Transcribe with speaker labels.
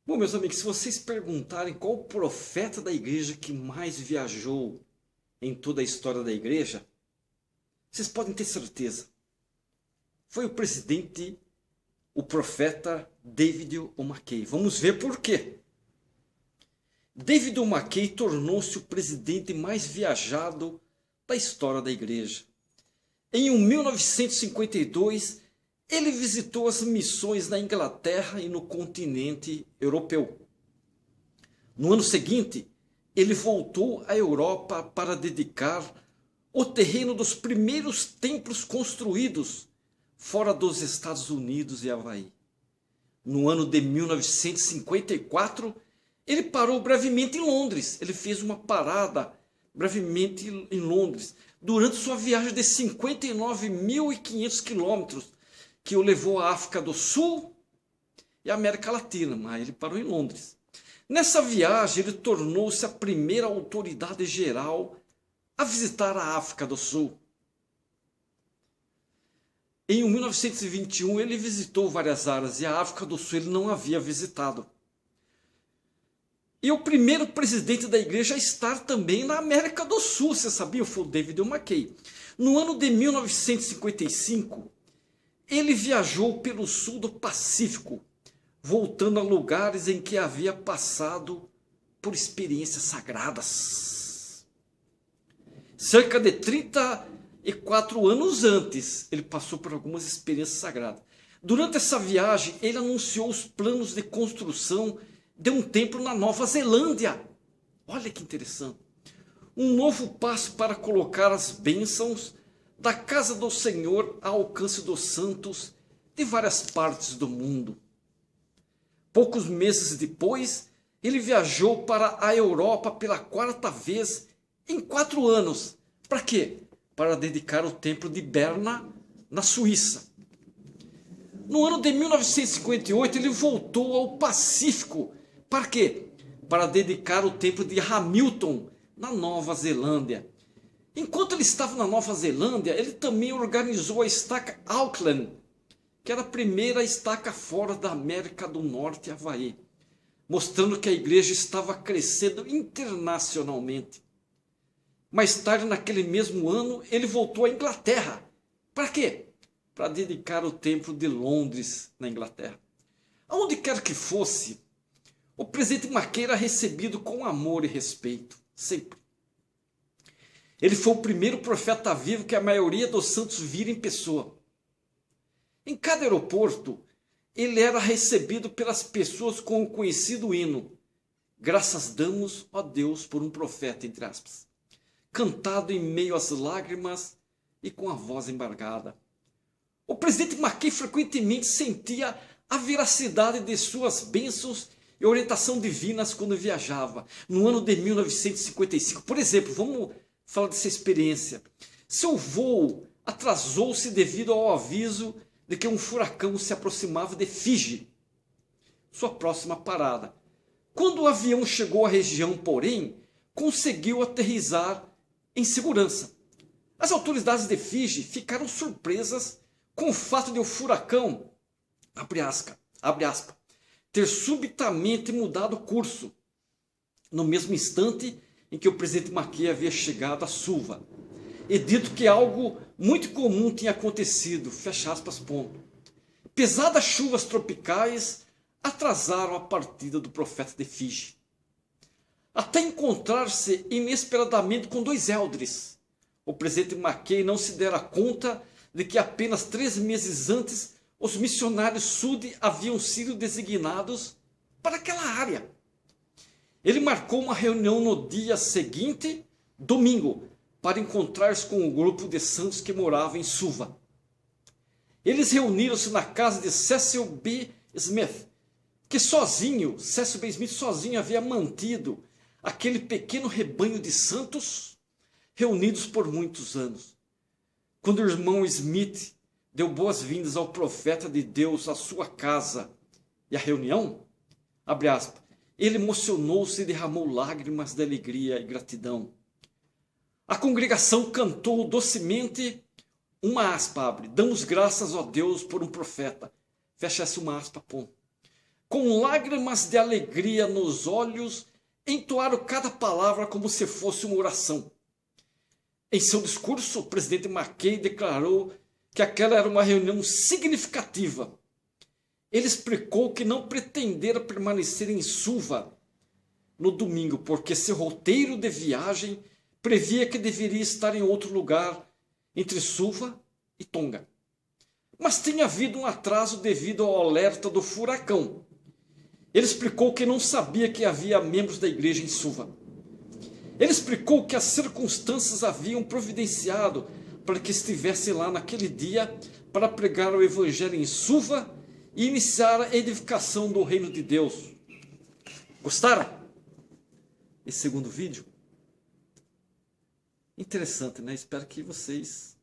Speaker 1: Bom, meus amigos, se vocês perguntarem qual o profeta da igreja que mais viajou em toda a história da igreja, vocês podem ter certeza. Foi o presidente, o profeta David O. McKay. Vamos ver por quê. David O. McKay tornou-se o presidente mais viajado da história da igreja. Em 1952, ele visitou as missões na Inglaterra e no continente europeu. No ano seguinte, ele voltou à Europa para dedicar o terreno dos primeiros templos construídos fora dos Estados Unidos e Havaí. No ano de 1954, ele parou brevemente em Londres. Ele fez uma parada brevemente em Londres, durante sua viagem de 59.500 quilômetros, que o levou à África do Sul e à América Latina, mas ele parou em Londres. Nessa viagem, ele tornou-se a primeira autoridade geral a visitar a África do Sul. Em 1921, ele visitou várias áreas e a África do Sul ele não havia visitado. E o primeiro presidente da igreja a estar também na América do Sul, você sabia? Foi o David O. McKay. No ano de 1955, ele viajou pelo sul do Pacífico, voltando a lugares em que havia passado por experiências sagradas. Cerca de 34 anos antes, ele passou por algumas experiências sagradas. Durante essa viagem, ele anunciou os planos de construção de um templo na Nova Zelândia. Olha que interessante. Um novo passo para colocar as bênçãos da casa do Senhor ao alcance dos santos de várias partes do mundo. Poucos meses depois, ele viajou para a Europa pela quarta vez em 4 anos. Para quê? Para dedicar o templo de Berna, na Suíça. No ano de 1958, ele voltou ao Pacífico. Para quê? Para dedicar o templo de Hamilton, na Nova Zelândia. Enquanto ele estava na Nova Zelândia, ele também organizou a estaca Auckland, que era a primeira estaca fora da América do Norte e Havaí, mostrando que a igreja estava crescendo internacionalmente. Mais tarde, naquele mesmo ano, ele voltou à Inglaterra. Para quê? Para dedicar o templo de Londres, na Inglaterra. Aonde quer que fosse, o presidente McKay era recebido com amor e respeito, sempre. Ele foi o primeiro profeta vivo que a maioria dos santos vira em pessoa. Em cada aeroporto, ele era recebido pelas pessoas com o conhecido hino: "Graças damos, ó Deus, por um profeta", entre aspas, cantado em meio às lágrimas e com a voz embargada. O presidente McKay frequentemente sentia a veracidade de suas bênçãos e orientação divinas quando viajava. No ano de 1955, por exemplo, vamos falar dessa experiência. Seu voo atrasou-se devido ao aviso de que um furacão se aproximava de Fiji, sua próxima parada. Quando o avião chegou à região, porém, conseguiu aterrissar em segurança. As autoridades de Fiji ficaram surpresas com o fato de o furacão, abre aspas, ter subitamente mudado o curso, no mesmo instante em que o presidente McKay havia chegado a Suva, e dito que algo muito comum tinha acontecido, fecha aspas, ponto. Pesadas chuvas tropicais atrasaram a partida do profeta de Fiji, até encontrar-se inesperadamente com 2 eldres. O presidente McKay não se dera conta de que apenas 3 meses antes os missionários Sud haviam sido designados para aquela área. Ele marcou uma reunião no dia seguinte, domingo, para encontrar-se com o grupo de santos que morava em Suva. Eles reuniram-se na casa de Cecil B. Smith, que Cecil B. Smith sozinho havia mantido aquele pequeno rebanho de santos reunidos por muitos anos. Quando o irmão Smith deu boas-vindas ao profeta de Deus à sua casa e à reunião, abre aspas, ele emocionou-se e derramou lágrimas de alegria e gratidão. A congregação cantou docemente uma aspa, abre, damos graças a Deus por um profeta, fecha essa uma aspa, ponto. com lágrimas de alegria nos olhos, entoaram cada palavra como se fosse uma oração. Em seu discurso, o presidente Mackay declarou que aquela era uma reunião significativa. Ele explicou que não pretendera permanecer em Suva no domingo, porque seu roteiro de viagem previa que deveria estar em outro lugar entre Suva e Tonga. Mas tinha havido um atraso devido ao alerta do furacão. Ele explicou que não sabia que havia membros da igreja em Suva. Ele explicou que as circunstâncias haviam providenciado para que estivesse lá naquele dia para pregar o evangelho em Suva e iniciar a edificação do reino de Deus. Gostaram? Esse segundo vídeo? Interessante, né? Espero que vocês